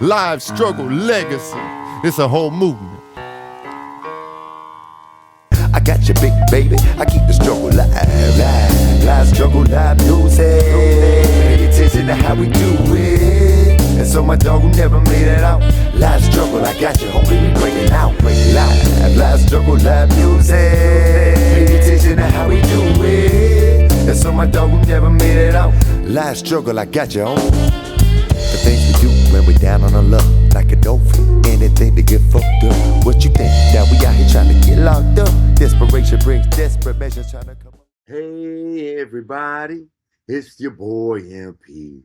live struggle legacy. It's a whole movement. I got you, big baby. I keep the struggle live struggle, live music. Pay attention to how we do it. And so my dog who never made it out. Live struggle, I got you, homie. We break it out, live struggle, live music. Pay attention to how we do it. And so my dog who never made it out. Live struggle, I got you, homie. The things we do when we down on our luck, like a dolphin, anything to get fucked up. What you think? Now we out here trying to get locked up. Desperation brings desperate measures trying to come up. Hey everybody, it's your boy MP,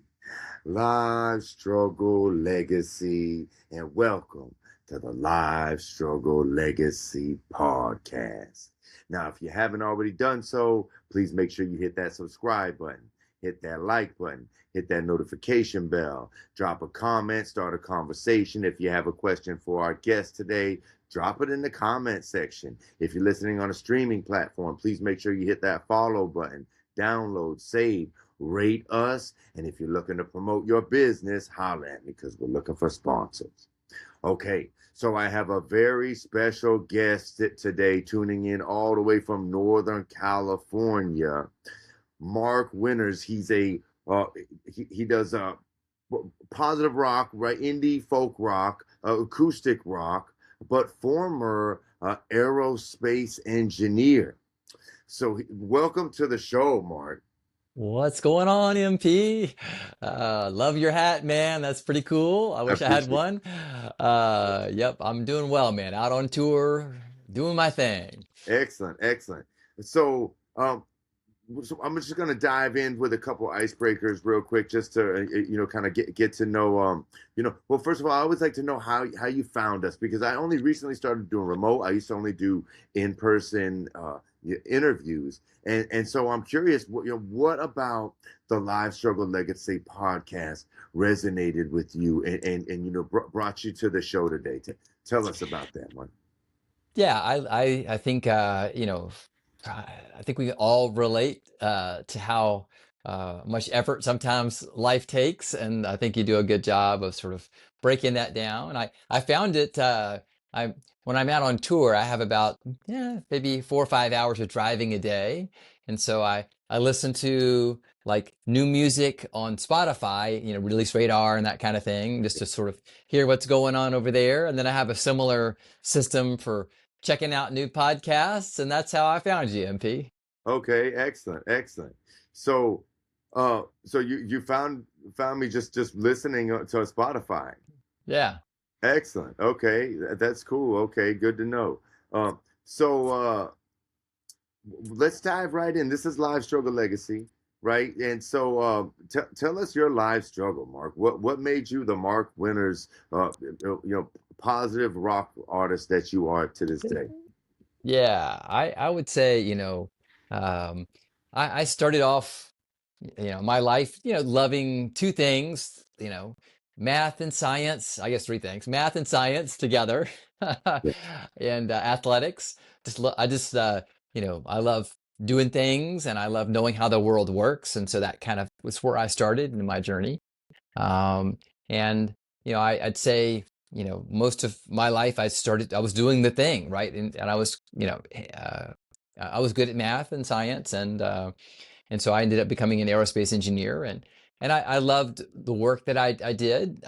Live Struggle Legacy, and welcome to the Live Struggle Legacy podcast. Now, if you haven't already done so, please make sure you hit that subscribe button, hit that like button, hit that notification bell, drop a comment, start a conversation. If you have a question for our guest today, drop it in the comment section. If you're listening on a streaming platform, please make sure you hit that follow button, download, save, rate us. And if you're looking to promote your business, holler at me because we're looking for sponsors. Okay, so I have a very special guest today tuning in all the way from Northern California. Mark Winters. He's a he does positive rock, right? Indie folk rock, acoustic rock, but former aerospace engineer. So welcome to the show, Mark. What's going on, MP? Love your hat, man. That's pretty cool. I wish I had one. Yep, I'm doing well, man. Out on tour, doing my thing. Excellent, excellent. So, so I'm just gonna dive in with a couple icebreakers real quick, just to kind of get to know Well, first of all, I always like to know how you found us because I only recently started doing remote. I used to only do in person interviews, and so I'm curious, what about the Live Struggle Legacy podcast resonated with you and brought you to the show today? Tell us about that one. Yeah, I think I think we all relate to how much effort sometimes life takes, and I think you do a good job of sort of breaking that down. I found it I when I'm out on tour, I have about maybe 4 or 5 hours of driving a day, and so I listen to like new music on Spotify, Release Radar and that kind of thing, just to sort of hear what's going on over there. And then I have a similar system for checking out new podcasts, and that's how I found you, MP. Okay, excellent, excellent. So, so you found me just listening to Spotify. Yeah. Excellent. Okay, that's cool. Okay, good to know. So let's dive right in. This is Live Struggle Legacy, right? And so tell us your live struggle, Mark. What made you the Mark Winters, positive rock artist that you are to this day? Yeah, I would say, um, I started off, my life, loving two things, math and science. I guess three things: math and science together, Yeah. and athletics. I just, I love doing things, and I love knowing how the world works, and so that kind of was where I started in my journey. Um, and I'd say, most of my life I was doing the thing, right? And I was, I was good at math and science, and so I ended up becoming an aerospace engineer, and I loved the work that I did.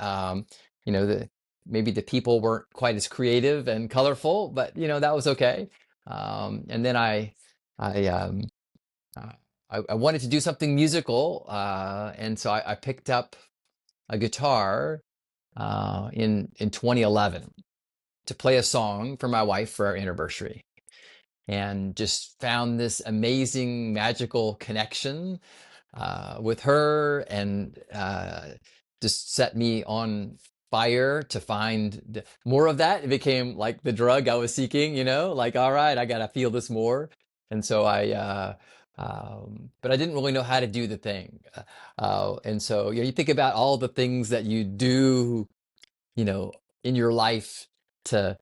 Maybe the people weren't quite as creative and colorful, but that was okay. And then I uh, I wanted to do something musical, and so I picked up a guitar in 2011 to play a song for my wife for our anniversary, and just found this amazing magical connection with her, and just set me on fire to find more of that. It became like the drug I was seeking, like, all right, I gotta feel this more. And so but I didn't really know how to do the thing. And so, you think about all the things that you do, you know, in your life to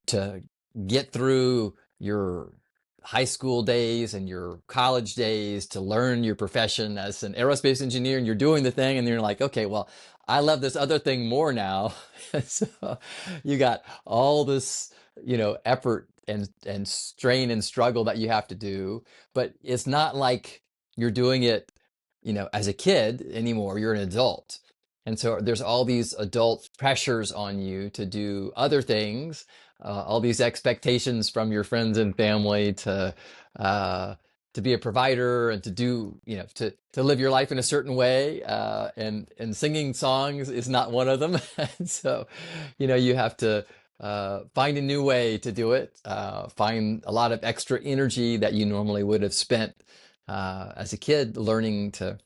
to get through your high school days and your college days to learn your profession as an aerospace engineer, and you're doing the thing, and you're like, okay, well, I love this other thing more now. So you got all this, effort and strain and struggle that you have to do, but it's not like you're doing it, as a kid anymore. You're an adult. And so there's all these adult pressures on you to do other things, all these expectations from your friends and family uh, to be a provider and to do, to live your life in a certain way. And singing songs is not one of them. And so, you have to find a new way to do it, find a lot of extra energy that you normally would have spent as a kid learning to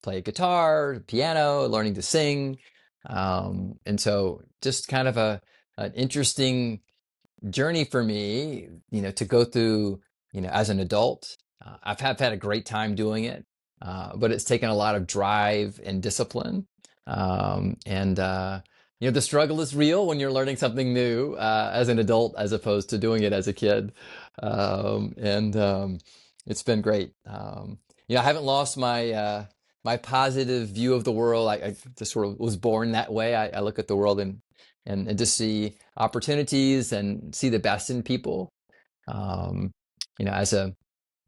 play guitar, piano, learning to sing. And so just kind of an interesting journey for me, to go through, as an adult. I've had a great time doing it, but it's taken a lot of drive and discipline. And the struggle is real when you're learning something new as an adult, as opposed to doing it as a kid. And it's been great. I haven't lost my positive view of the world. I just sort of was born that way. I look at the world and just see opportunities and see the best in people. Um,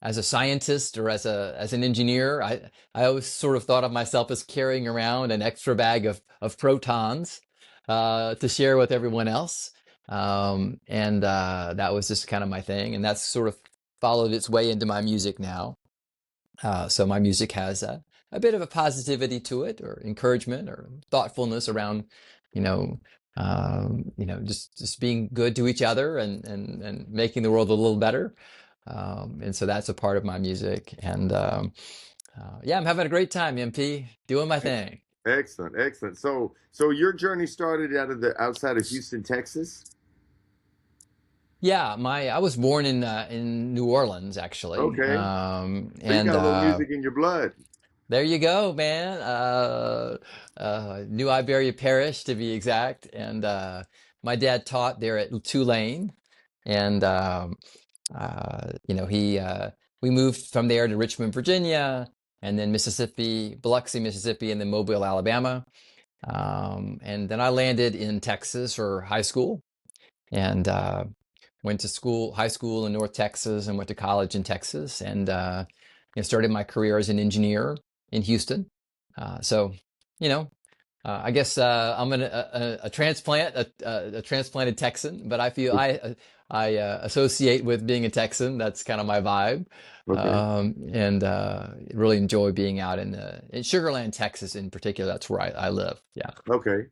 as a scientist or as an engineer, I always sort of thought of myself as carrying around an extra bag of protons to share with everyone else. And that was just kind of my thing, and that's sort of followed its way into my music now. So my music has a bit of a positivity to it, or encouragement, or thoughtfulness around, you know, just being good to each other and making the world a little better. And so that's a part of my music. And yeah, I'm having a great time, MP, doing my thing. Excellent, excellent. So your journey started outside of Houston, Texas. Yeah, I was born in New Orleans, actually, Okay, so you and got a little music in your blood. there you go, man. New Iberia Parish, to be exact. And my dad taught there at Tulane, and he we moved from there to Richmond, Virginia, and then Mississippi, Biloxi, Mississippi, and then Mobile, Alabama. And then I landed in Texas for high school, and went to high school in North Texas, and went to college in Texas, and started my career as an engineer in Houston. So, you know, I guess I'm a transplant, a transplanted Texan, but I feel I associate with being a Texan. That's kind of my vibe, Okay, and really enjoy being out in Sugar Land, Texas, in particular. That's where I live. Yeah. okay,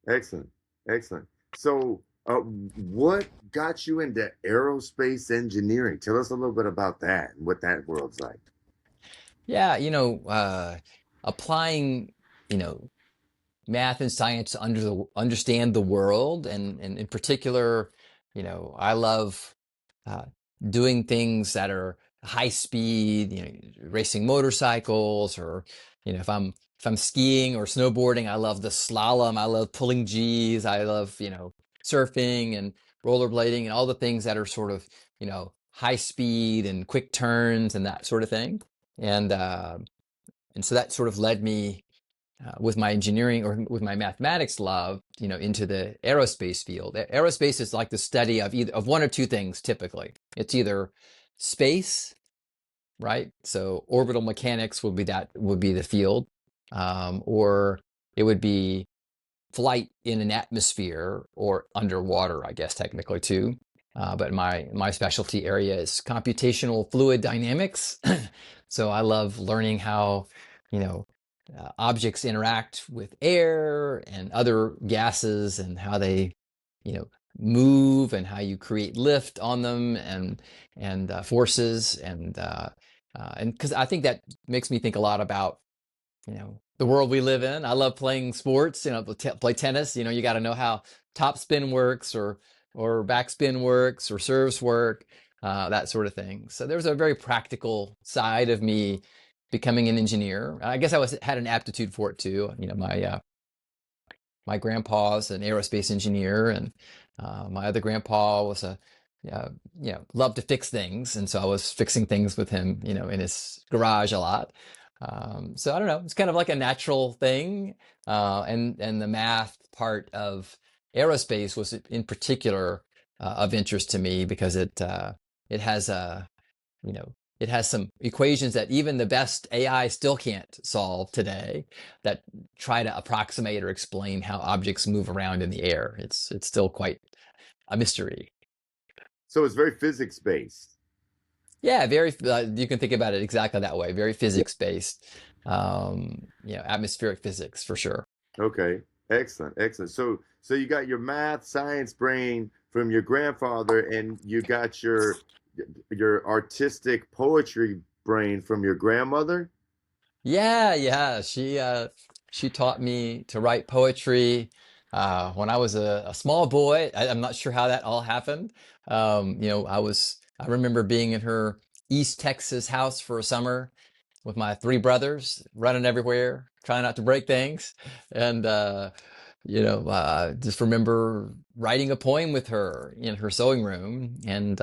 excellent, excellent. So, what got you into aerospace engineering? Tell us a little bit about that and what that world's like. Yeah, applying, you know, math and science to understand the world, and in particular, I love uh, doing things that are high speed, racing motorcycles, or if I'm skiing or snowboarding, I love the slalom. I love pulling G's. I love surfing and rollerblading and all the things that are sort of high speed and quick turns and that sort of thing. And so that sort of led me with my engineering or with my mathematics love, into the aerospace field. Aerospace is like the study of one or two things. Typically, it's either space, right? So orbital mechanics would be the field, or it would be flight in an atmosphere or underwater, I guess technically too. But my specialty area is computational fluid dynamics. So I love learning how, you know, objects interact with air and other gases, and how they, move, and how you create lift on them, and forces, and because I think that makes me think a lot about the world we live in. I love playing sports, play tennis. You got to know how topspin works, or backspin works, or serves work, that sort of thing. So there's a very practical side of me becoming an engineer. I guess had an aptitude for it too. My grandpa's an aerospace engineer, and my other grandpa was loved to fix things, and so I was fixing things with him, in his garage a lot. So I don't know. It's kind of like a natural thing, and the math part of aerospace was in particular of interest to me because it has a you know it has some equations that even the best AI still can't solve today that try to approximate or explain how objects move around in the air. It's still quite a mystery. So it's very physics based. Yeah, very. You can think about it exactly that way. Very physics based. Atmospheric physics for sure. Okay, excellent, excellent. So you got your math science brain from your grandfather, and you got your artistic poetry brain from your grandmother. Yeah, yeah. She taught me to write poetry when I was a small boy. I'm not sure how that all happened. I remember being in her East Texas house for a summer with my three brothers, running everywhere, trying not to break things, and just remember writing a poem with her in her sewing room, and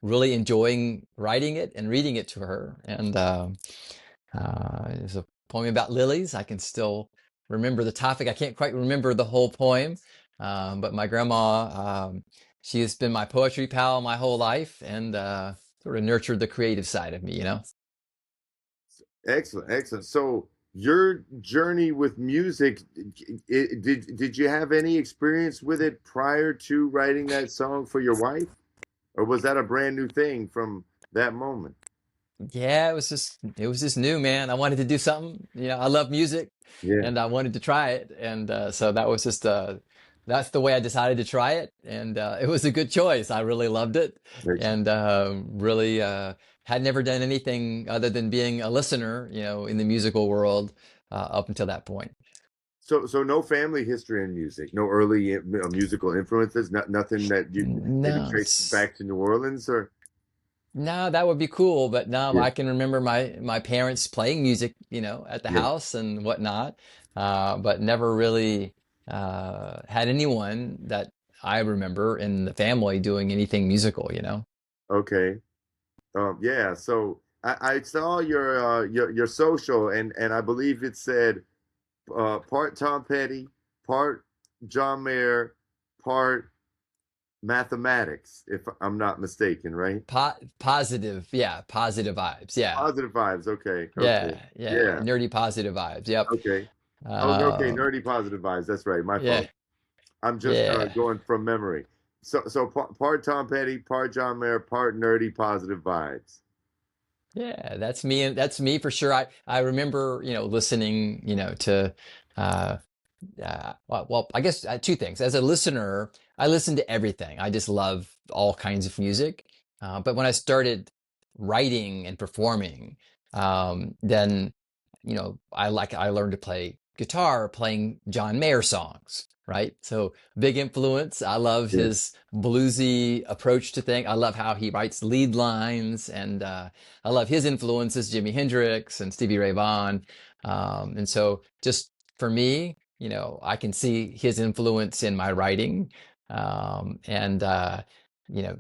really enjoying writing it and reading it to her, and. It's a poem about lilies. I can still remember the topic. I can't quite remember the whole poem, but my grandma, she has been my poetry pal my whole life and sort of nurtured the creative side of me, you know? Excellent, excellent. So your journey with music, did you have any experience with it prior to writing that song for your wife, or was that a brand new thing from that moment? Yeah, it was just new, man. I wanted to do something. I love music Yeah, and I wanted to try it. And so that was just that's the way I decided to try it. And it was a good choice. I really loved it excellent. and really had never done anything other than being a listener, in the musical world up until that point. So no family history in music, no early musical influences, nothing that you maybe No, trace back to New Orleans or no, that would be cool, but no, yeah, I can remember my parents playing music, at the yeah. house and whatnot, but never really had anyone that I remember in the family doing anything musical, you know? Okay. Yeah, so I saw your social and I believe it said part Tom Petty, part John Mayer, part mathematics, if I'm not mistaken, right? Positive, yeah, positive vibes, yeah, Positive vibes. Okay, okay, yeah, yeah, yeah, nerdy positive vibes, yep. okay. Oh, no, okay, Um, nerdy positive vibes. That's right. My yeah, fault. I'm just yeah. going from memory. So part Tom Petty, part John Mayer, part nerdy positive vibes. Yeah, that's me, and that's me for sure. I remember, listening, to uh, I guess two things. As a listener, I listen to everything. I just love all kinds of music. But when I started writing and performing, then I learned to play guitar playing John Mayer songs. Right. So big influence. I love Yeah. his bluesy approach to things. I love how he writes lead lines, and I love his influences, Jimi Hendrix and Stevie Ray Vaughan. And so just for me, I can see his influence in my writing, and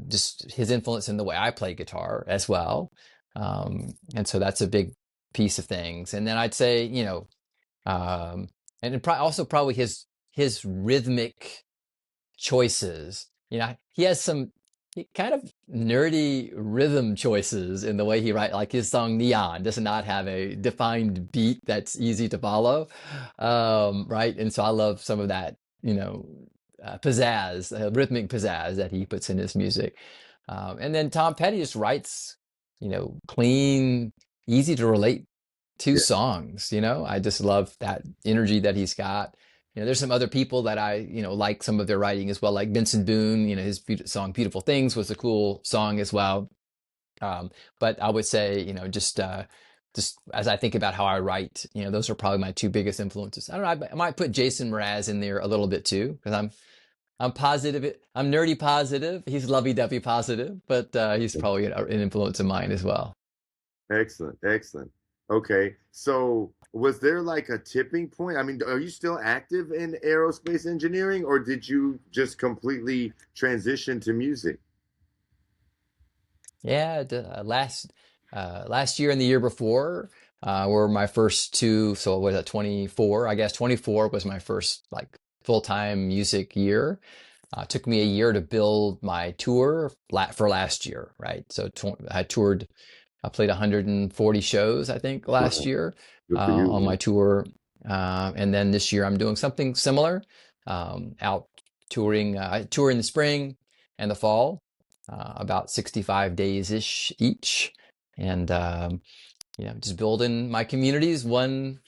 just his influence in the way I play guitar as well. And so that's a big piece of things. And then I'd say, um, and also probably his rhythmic choices. He has some kind of nerdy rhythm choices in the way he writes. Like his song Neon does not have a defined beat that's easy to follow, right? And so I love some of that, pizzazz, rhythmic pizzazz that he puts in his music. And then Tom Petty just writes, clean, easy to relate to Yeah. songs. I just love that energy that he's got. There's some other people that I, like some of their writing as well, like Benson Boone. His song "Beautiful Things" was a cool song as well. But I would say, just as I think about how I write, those are probably my two biggest influences. I don't know. I might put Jason Mraz in there a little bit too, because I'm positive. I'm nerdy positive. He's lovey-dovey positive, but he's probably an influence of mine as well. Excellent, excellent. Okay, so was there like a tipping point? I mean, are you still active in aerospace engineering, or did you just completely transition to music? Yeah, last year and the year before, were my first two. So what was that, 24? I guess 24 was my first like full-time music year. Took me a year to build my tour for last year, right? So I played 140 shows, I think, last Wow. year Good for you, on man. my tour. And then this year I'm doing something similar, out touring. I tour in the spring and the fall, about 65 days-ish each. And just building my communities one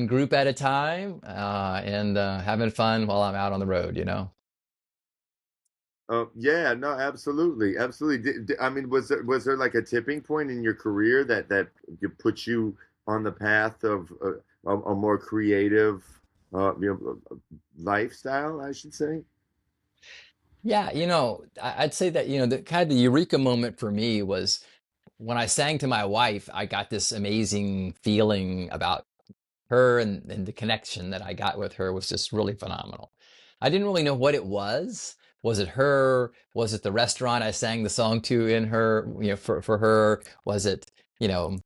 group at a time, and having fun while I'm out on the road. Yeah, no, absolutely, absolutely. I mean, was there like a tipping point in your career that you put you on the path of a more creative, lifestyle, I should say? Yeah, I'd say that, the kind of the eureka moment for me was when I sang to my wife. I got this amazing feeling about her, and the connection that I got with her was just really phenomenal. I didn't really know what it was. Was it her? Was it the restaurant I sang the song to in her, for her? You know,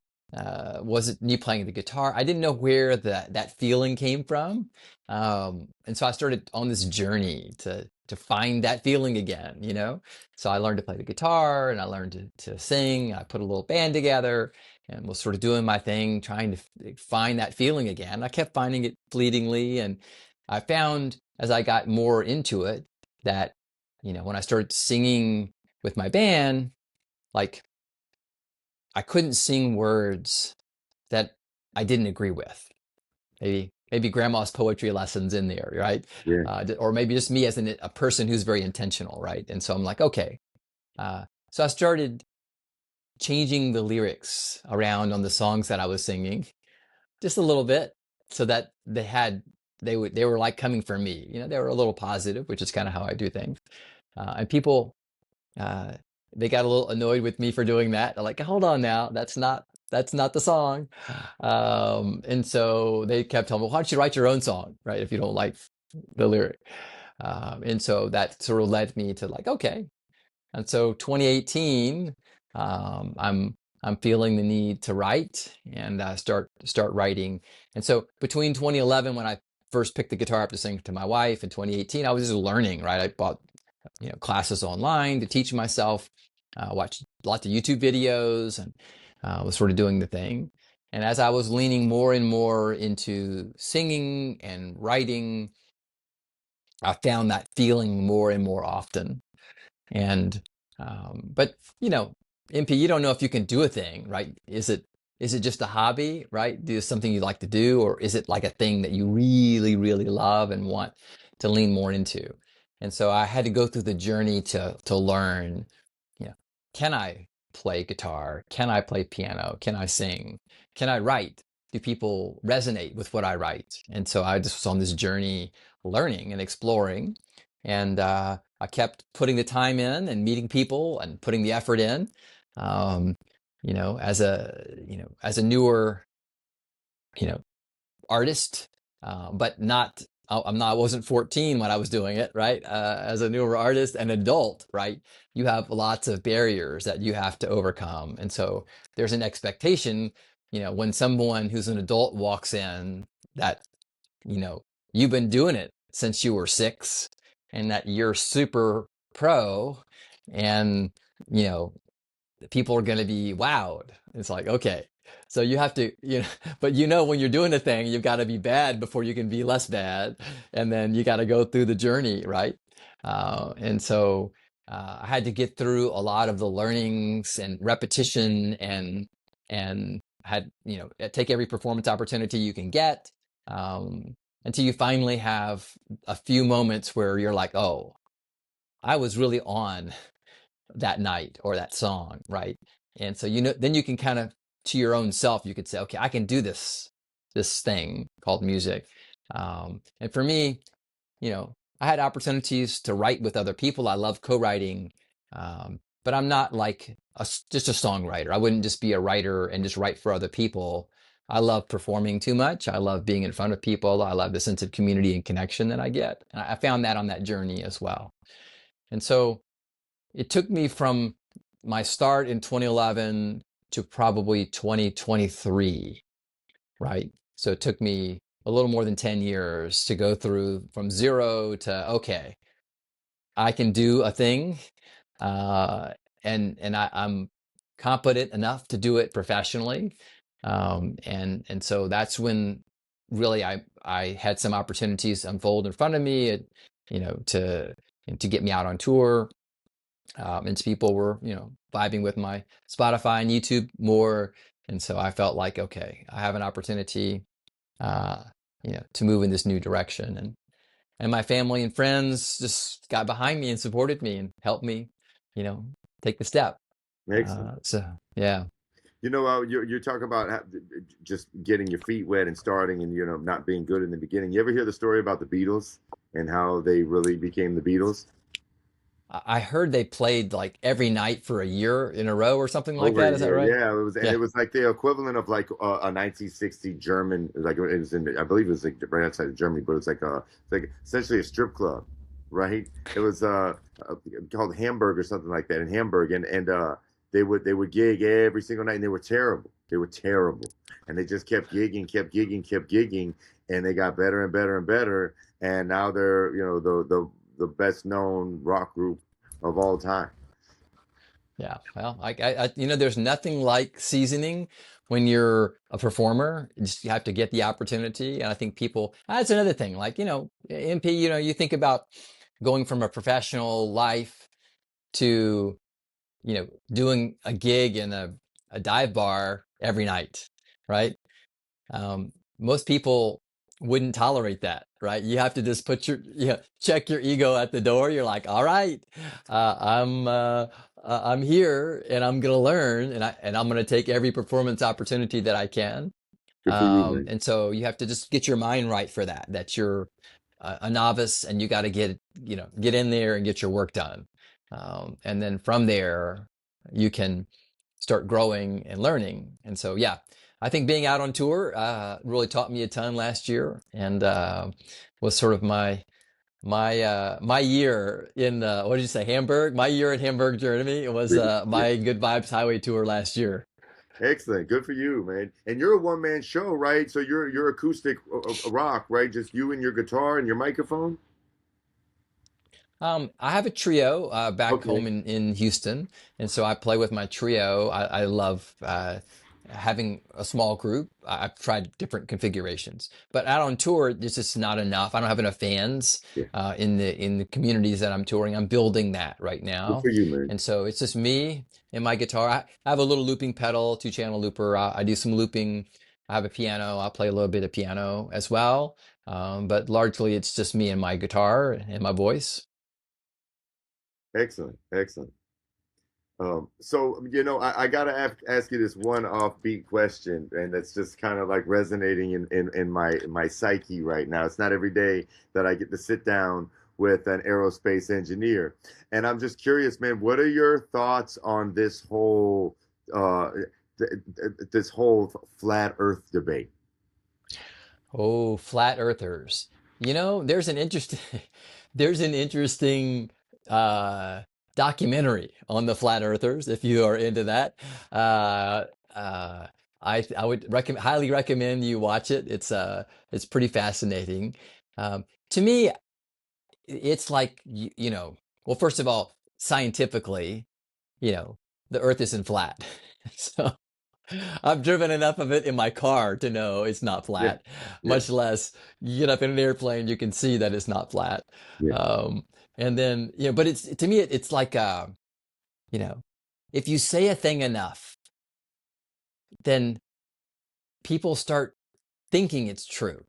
was it me playing the guitar? I didn't know where that feeling came from. And so I started on this journey to find that feeling again. So I learned to play the guitar, and I learned to sing. I put a little band together and was sort of doing my thing, trying to find that feeling again. I kept finding it fleetingly, and I found as I got more into it that, when I started singing with my band, like I couldn't sing words that I didn't agree with. Maybe grandma's poetry lessons in there, right? Yeah. Or maybe just me as a person who's very intentional, right? And so I'm like, okay. So I started changing the lyrics around on the songs that I was singing just a little bit, so that they were like coming from me. They were a little positive, which is kind of how I do things. And people, uh, they got a little annoyed with me for doing that. They're like, hold on now, that's not the song. And so they kept telling me, why don't you write your own song, right? If you don't like the lyric. And so that sort of led me to like, okay. And so 2018, I'm feeling the need to write, and start writing. And so between 2011, when I first picked the guitar up to sing to my wife, in 2018, I was just learning, right? I bought classes online to teach myself, watched lots of YouTube videos, and was sort of doing the thing. And as I was leaning more and more into singing and writing, I found that feeling more and more often. And but MP, you don't know if you can do a thing, right? Is it just a hobby, right? Do something you like to do, or is it like a thing that you really, really love and want to lean more into? And so I had to go through the journey to learn, you know, can I play guitar? Can I play piano? Can I sing? Can I write? Do people resonate with what I write? And so I just was on this journey learning and exploring. And I kept putting the time in and meeting people and putting the effort in. Um, as a newer, you know, artist, but not. I wasn't 14 when I was doing it, right? As a newer artist and adult, right? You have lots of barriers that you have to overcome, and so there's an expectation, when someone who's an adult walks in, that you know you've been doing it since you were 6, and that you're super pro, and you know people are going to be wowed. It's like, okay, so you have to, but when you're doing a thing, you've got to be bad before you can be less bad. And then you got to go through the journey, right? And so I had to get through a lot of the learnings and repetition, and had, take every performance opportunity you can get, until you finally have a few moments where you're like, oh, I was really on that night or that song, right? And so then you can kind of, to your own self, you could say, okay, I can do this thing called music. And for me, I had opportunities to write with other people. I love co-writing, but I'm not like just a songwriter. I wouldn't just be a writer and just write for other people. I love performing too much. I love being in front of people. I love the sense of community and connection that I get. And I found that on that journey as well. And so it took me from my start in 2011 to probably 2023 right? So it took me a little more than 10 years to go through from zero to, okay, I can do a thing, uh, and I'm competent enough to do it professionally. And so that's when really I had some opportunities unfold in front of me, you know, to get me out on tour. And people were, you know, vibing with my Spotify and YouTube more. And so I felt like, okay, I have an opportunity, uh, you know, to move in this new direction. And my family and friends just got behind me and supported me and helped me, you know, take the step. Excellent. So yeah. You know, you talk about just getting your feet wet and starting, and not being good in the beginning. You ever hear the story about the Beatles and how they really became the Beatles? I heard they played like every night for a year in a row or something like Over that. a Is that year, right? yeah. It Yeah. was like the equivalent of like a 1960 German, like it was in, I believe it was like right outside of Germany, but it's like essentially a strip club, right? It was uh called Hamburg or something like that in Hamburg, and they would gig every single night, and they were terrible. They were terrible, and they just kept gigging, kept gigging, and they got better and better and better, and now they're the best known rock group of all time. Yeah. Well, you know, there's nothing like seasoning when you're a performer. You have to get the opportunity. And I think people, that's another thing. Like, you know, MP, you know, you think about going from a professional life to, you know, doing a gig in a dive bar every night, right? Most people wouldn't tolerate that, right? You have to just check your ego at the door. You're like, all right, I'm here and I'm gonna learn and I'm gonna take every performance opportunity that I can. Good for you, man. And so you have to just get your mind right for that, that you're a novice and you got to get in there and get your work done. And then from there, you can start growing and learning. And so, yeah, I think being out on tour really taught me a ton last year and was sort of my year in what did you say, Hamburg? My year at Hamburg, Germany. It was Yeah. my Good Vibes Highway tour last year. Excellent. Good for you, man. And you're a one man show, right? So you're acoustic rock, right? Just you and your guitar and your microphone. I have a trio back Okay. home in Houston, and so I play with my trio. I love having a small group. I've tried different configurations, but out on tour, it's just not enough. I don't have enough fans Yeah. in the communities that I'm touring. I'm building that right Good now, for you, man. and so it's just me and my guitar. I have a little looping pedal, two-channel looper. I do some looping. I have a piano. I play a little bit of piano as well, but largely it's just me and my guitar and my voice. Excellent. Excellent. So I gotta ask you this one offbeat question, and that's just kind of like resonating in my psyche right now. It's not every day that I get to sit down with an aerospace engineer, and I'm just curious, man. What are your thoughts on uh, this whole flat Earth debate? Oh, flat earthers. You know, there's an interesting there's an interesting uh documentary on the flat earthers if you are into that. Uh uh I would highly recommend you watch it. It's pretty fascinating. To me, it's like you know, well, first of all, scientifically, you know, the earth isn't flat. So I've driven enough of it in my car to know it's not Yeah, flat, yeah, much less you get up in an airplane, you can see that it's not flat. yeah, Um, and then, you know, but it's to me, it's like, you know, if you say a thing enough, then people start thinking it's true.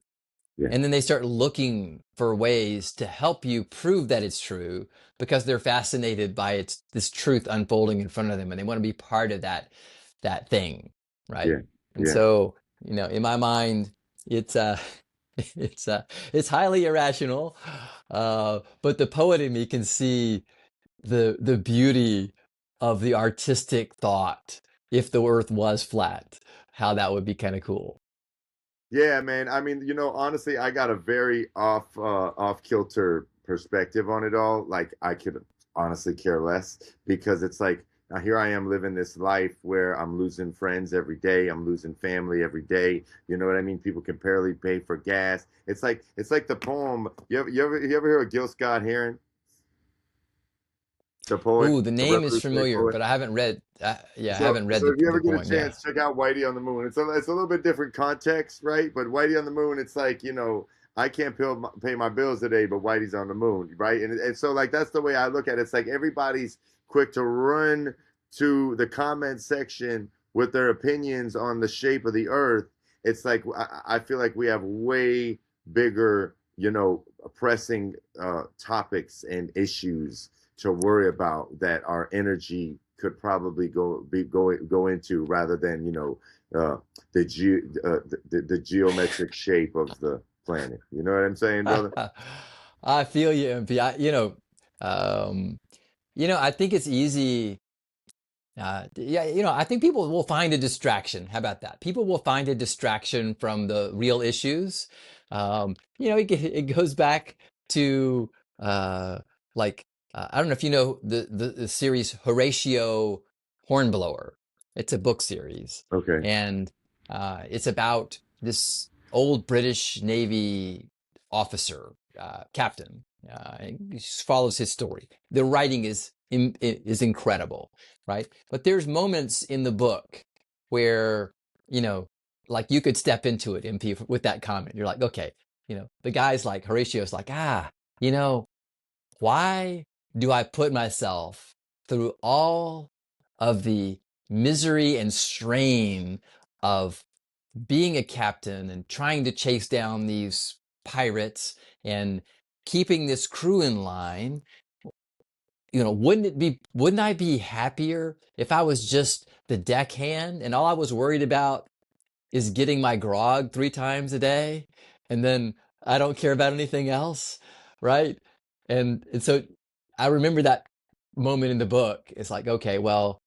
yeah, And then they start looking for ways to help you prove that it's true because they're fascinated by this truth unfolding in front of them and they want to be part of that thing, right? yeah, And yeah. so, you know, in my mind, it's it's it's highly irrational, but the poet in me can see the beauty of the artistic thought if the earth was flat, how that would be kind of cool. Yeah, man. I mean, honestly, I got a very off kilter perspective on it all. Like I could honestly care less because it's like here I am living this life where I'm losing friends every day. I'm losing family every day. You know what I mean? People can barely pay for gas. It's like the poem. You ever hear of Gil Scott Heron, the poet, Ooh, the the name is revolutionary familiar, poet? but I haven't read. Yeah, I So, haven't read so if you the ever get a poem. Yeah. chance, check out Whitey on the Moon. It's a little bit different context, right? But Whitey on the Moon, it's like, I can't pay my bills today, but Whitey's on the moon, right? And so like that's the way I look at it. It's like everybody's quick to run to the comment section with their opinions on the shape of the Earth. It's like I feel like we have way bigger, pressing topics and issues to worry about that our energy could probably go into rather than uh, the geometric shape of the planet. You know what I'm saying, brother? I feel you, MP. Um, I think it's easy. Yeah, I think people will find a distraction. How about that? People will find a distraction from the real issues. It goes back to uh, like I don't know if you know the series Horatio Hornblower. It's a book series, Okay. and it's about this old British Navy officer, captain. He follows his story. The writing is incredible, right? But there's moments in the book where, you know, like you could step into it, MP, with that comment. You're like, okay, the guy's like, Horatio's like, you know, why do I put myself through all of the misery and strain of being a captain and trying to chase down these pirates and keeping this crew in line? Wouldn't I be happier if I was just the deckhand and all I was worried about is getting my grog 3 times a day, and then I don't care about anything else, right? And so I remember that moment in the book. It's like, okay, well,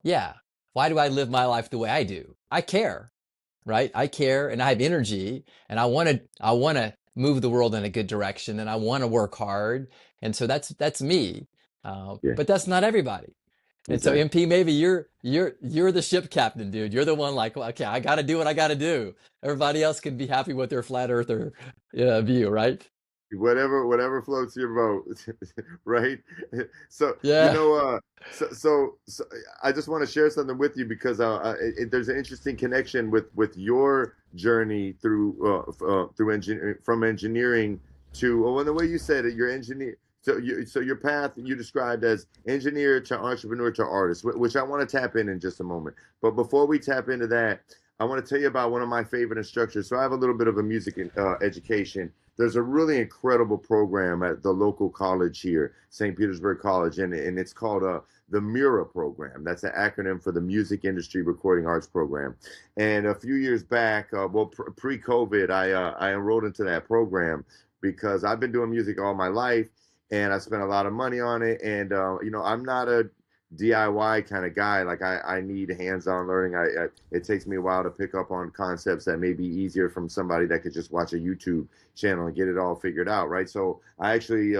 yeah, why do I live my life the way I do? I care, right? I care and I have energy, and I want to move the world in a good direction, and I want to work hard. And so that's me. Yeah, But that's not everybody. And so exactly. MP, maybe you're the ship captain, dude. You're the one like, well, okay, I got to do what I got to do. Everybody else can be happy with their flat earther view, right? Whatever floats your boat, right? So Yeah. I just want to share something with you because there's an interesting connection with your journey through engineering, from engineering to, well, the way you said it, your engineer. So your path you described as engineer to entrepreneur to artist, which I want to tap in just a moment. But before we tap into that, I want to tell you about one of my favorite instructors. So I have a little bit of a music education. There's a really incredible program at the local college here, St. Petersburg College, and it's called the MIRA program. That's an acronym for the Music Industry Recording Arts Program. And a few years back, pre-COVID, I enrolled into that program because I've been doing music all my life, and I spent a lot of money on it. And I'm not a DIY kind of guy. Like I need hands-on learning. It takes me a while to pick up on concepts that may be easier from somebody that could just watch a YouTube channel and get it all figured out, right? So I actually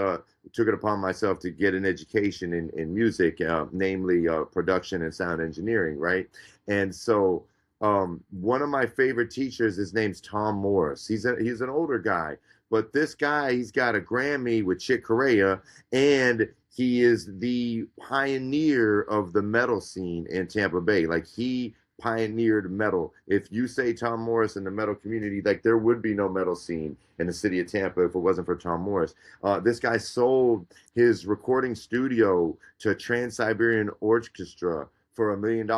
took it upon myself to get an education in music, namely production and sound engineering, right? And so one of my favorite teachers, his name's Tom Morris. He's an older guy, but this guy, he's got a Grammy with Chick Corea, and he is the pioneer of the metal scene in Tampa Bay. Like he pioneered metal. If you say Tom Morris in the metal community, like there would be no metal scene in the city of Tampa if it wasn't for Tom Morris. This guy sold his recording studio to Trans-Siberian Orchestra for $1 million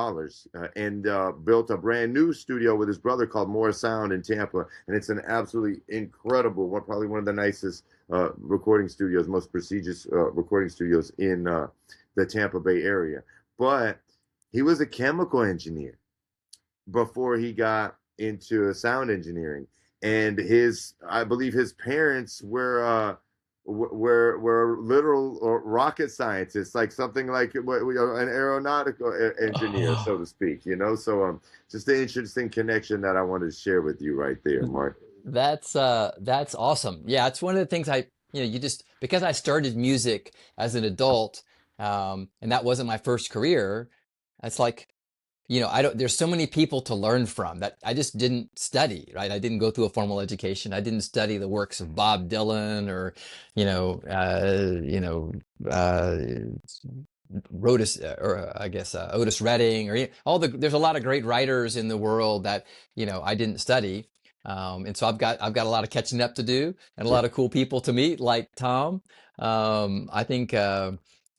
and built a brand new studio with his brother called Morris Sound in Tampa. And it's an absolutely incredible one, probably one of the nicest recording studios, most prestigious recording studios in the Tampa Bay area. But he was a chemical engineer before he got into sound engineering, and I believe his parents were literal rocket scientists, like something like an aeronautical engineer, so to speak. So just an interesting connection that I wanted to share with you right there, Mark. That's awesome. Yeah, it's one of the things you just because I started music as an adult, and that wasn't my first career. It's like, I don't, there's so many people to learn from that I just didn't study, right? I didn't go through a formal education. I didn't study the works of Bob Dylan or, you know, Otis, or I guess Otis Redding, or there's a lot of great writers in the world that, I didn't study. And so I've got a lot of catching up to do and a lot of cool people to meet like Tom. I think,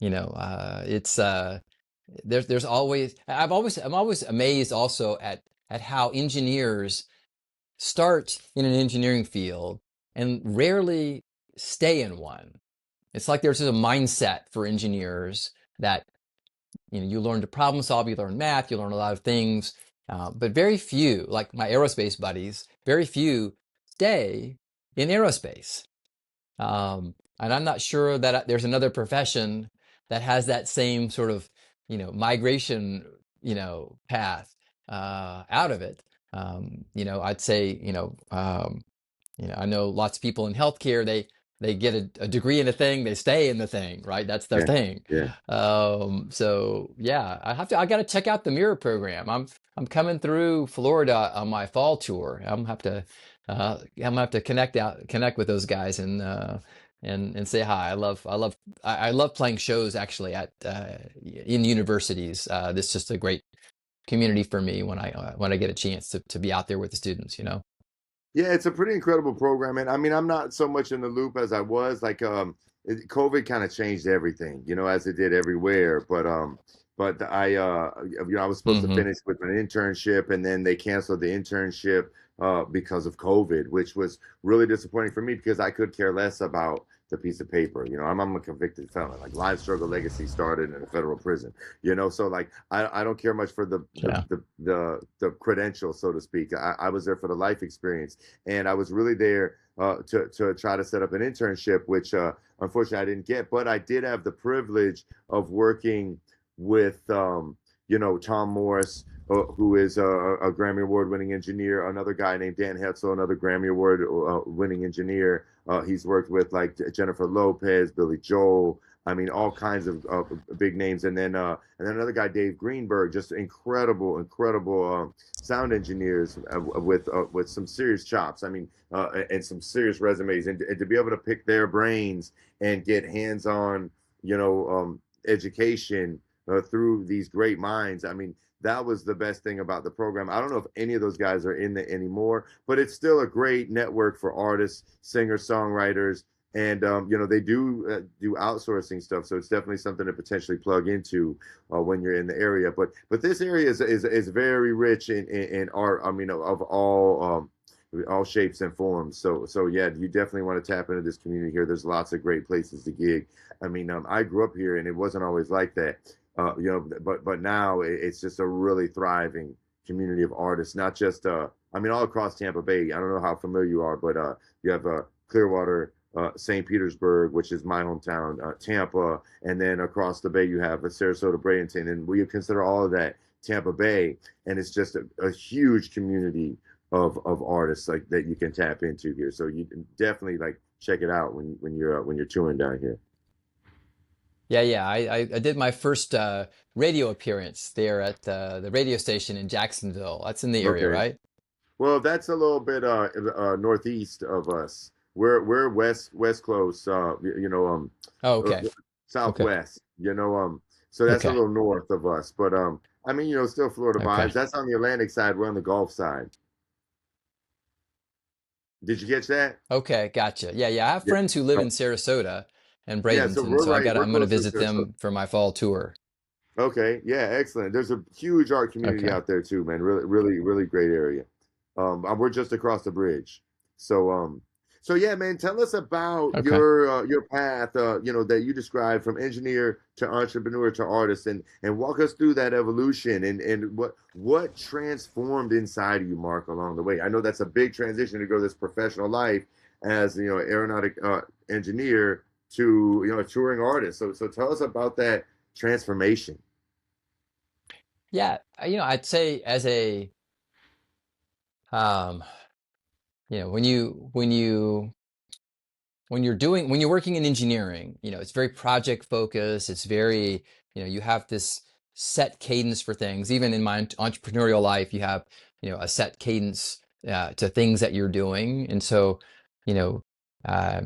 it's, there's always I'm always amazed also at how engineers start in an engineering field and rarely stay in one. It's like there's a mindset for engineers that you learn to problem solve, you learn math, you learn a lot of things, but very few, like my aerospace buddies, very few stay in aerospace. And I'm not sure that there's another profession that has that same sort of, migration, path out of it. I'd say, I know lots of people in healthcare, they get a degree in a thing, they stay in the thing, right? That's their Yeah, thing. yeah. So yeah, I got to check out the Mirror program. I'm coming through Florida on my fall tour. I'm gonna have to connect with those guys and say hi. I love playing shows actually at in universities. This is just a great community for me when I get a chance to be out there with the students. Yeah, it's a pretty incredible program. And I mean, I'm not so much in the loop as I was. Like, COVID kind of changed everything, as it did everywhere. But I was supposed to Hmm. finish with an internship, and then they canceled the internship because of COVID, which was really disappointing for me because I could care less about the piece of paper. I'm a convicted felon. Like, live struggle legacy started in a federal prison. So like I don't care much for Yeah. the credential, so to speak. I was there for the life experience, and I was really there to try to set up an internship, which unfortunately I didn't get. But I did have the privilege of working with Tom Morris, who is a Grammy Award winning engineer. Another guy named Dan Hetzel, another Grammy Award winning engineer. He's worked with like Jennifer Lopez, Billy Joel. I mean, all kinds of big names, and then another guy, Dave Greenberg, just incredible sound engineers with some serious chops. I mean, and some serious resumes, and to be able to pick their brains and get hands-on, education through these great minds. I mean, that was the best thing about the program. I don't know if any of those guys are in it anymore, but it's still a great network for artists, singers, songwriters, and they do outsourcing stuff, so it's definitely something to potentially plug into when you're in the area. But this area is very rich in art. I mean, of all shapes and forms. So yeah, you definitely want to tap into this community here. There's lots of great places to gig. I mean, I grew up here, and it wasn't always like that. But now it's just a really thriving community of artists, not just I mean, all across Tampa Bay. I don't know how familiar you are, but you have Clearwater, St. Petersburg, which is my hometown, Tampa, and then across the bay you have Sarasota, Bradenton, and we consider all of that Tampa Bay, and it's just a huge community of artists like that you can tap into here. So you definitely like check it out when you're touring down here. Yeah, yeah. I did my first radio appearance there at the radio station in Jacksonville. That's in the area, Okay. right? Well, that's a little bit northeast of us. We're west close, Oh, uh, okay. Okay. southwest, so that's a Okay. little north of us. But I mean, still Florida Okay. vibes. That's on the Atlantic side. We're on the Gulf side. Did you catch that? Okay. Gotcha. Yeah, yeah. I have Yeah. friends who live Oh, in Sarasota and yeah. So Bradenton, we're so right. We're I'm gonna close to visit Sarasota. them for my fall tour. Okay, yeah, excellent. There's a huge art community Okay. out there too, man. Really great area. We're just across the bridge. So, so yeah, man, tell us about Okay. your path, that you described from engineer to entrepreneur to artist, and walk us through that evolution and what transformed inside of you, Mark, along the way. I know that's a big transition to go this professional life as aeronautic engineer to a touring artist. So tell us about that transformation. Yeah, I'd say as a um, when you when you're working in engineering, it's very project focused. It's very, you have this set cadence for things. Even in my entrepreneurial life, you have, a set cadence to things that you're doing. And so, you know, uh,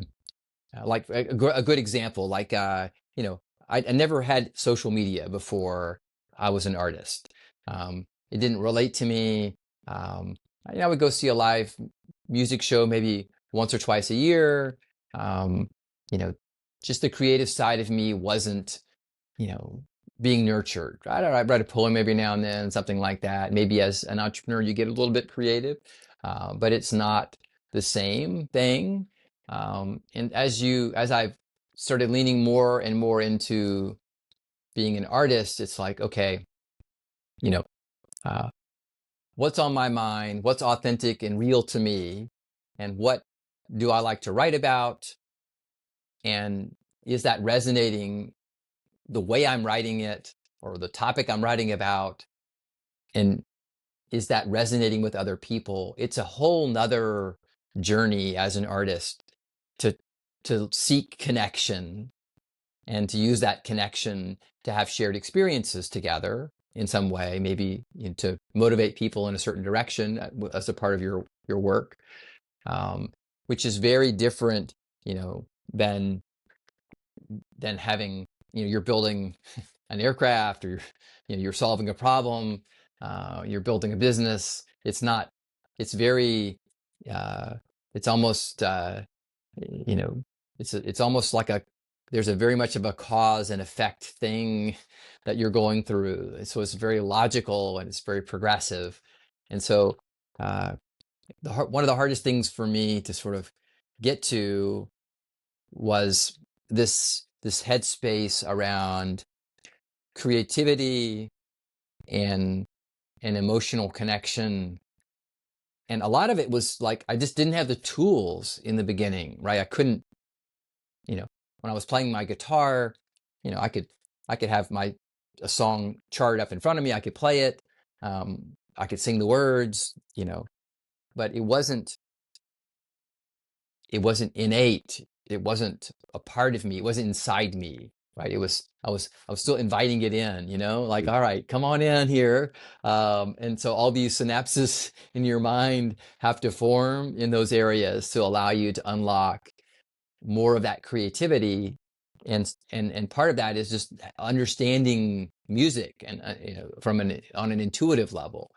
like a good example, like, I never had social media before I was an artist. It didn't relate to me. I would go see a live music show maybe once or twice a year. Um, you know, just the creative side of me wasn't, you know, being nurtured. I write a poem every now and then, something like that. Maybe as an entrepreneur, you get a little bit creative, but it's not the same thing. And as I've started leaning more and more into being an artist, it's like, okay, you know, uh, what's on my mind? What's authentic and real to me? And what do I like to write about? And is that resonating the way I'm writing it or the topic I'm writing about? And is that resonating with other people? It's a whole nother journey as an artist to seek connection and to use that connection to have shared experiences together in some way, maybe to motivate people in a certain direction as a part of your work, which is very different, than having, you're building an aircraft, or you're solving a problem, you're building a business. It's not, it's very, it's almost, it's almost like there's a very much of a cause and effect thing that you're going through. So it's very logical and it's very progressive. And so, one of the hardest things for me to sort of get to was this headspace around creativity and emotional connection. And a lot of it was like, I just didn't have the tools in the beginning, right? I couldn't, when I was playing my guitar, I could have a song chart up in front of me. I could play it. I could sing the words, but it wasn't innate. It wasn't a part of me. It wasn't inside me, right? I was still inviting it in, like, all right, come on in here. And so all these synapses in your mind have to form in those areas to allow you to unlock more of that creativity. And part of that is just understanding music and, on an intuitive level.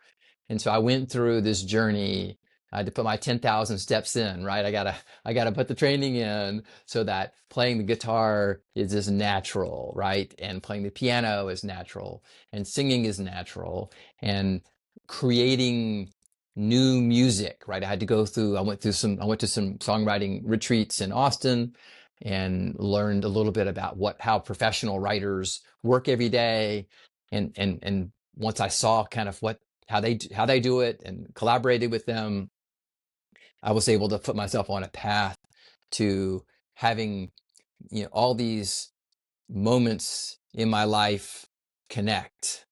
And so I went through this journey. I had to put my 10,000 steps in, right? I gotta put the training in so that playing the guitar is just natural, right? And playing the piano is natural, and singing is natural, and creating new music, right? I went to some songwriting retreats in Austin and learned a little bit about how professional writers work every day. And once I saw kind of how they do it and collaborated with them, I was able to put myself on a path to having, all these moments in my life connect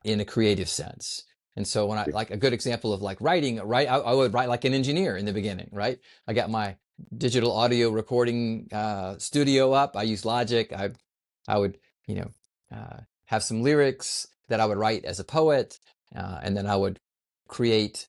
in a creative sense. And so when like a good example of like writing, right, I would write like an engineer in the beginning, right? I got my digital audio recording studio up. I use Logic. I would, have some lyrics that I would write as a poet, and then I would create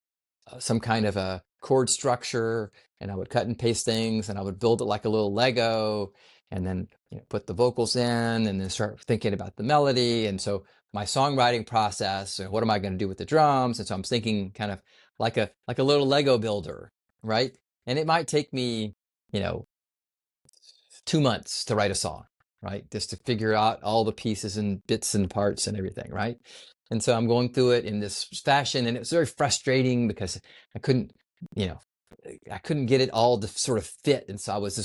some kind of a chord structure, and I would cut and paste things, and I would build it like a little Lego, and then put the vocals in, and then start thinking about the melody. And so my songwriting process, what am I going to do with the drums? And so I'm thinking kind of like a little Lego builder, right? And it might take me, 2 months to write a song, right? Just to figure out all the pieces and bits and parts and everything, right? And so I'm going through it in this fashion, and it was very frustrating because I couldn't, I couldn't get it all to sort of fit. And so I was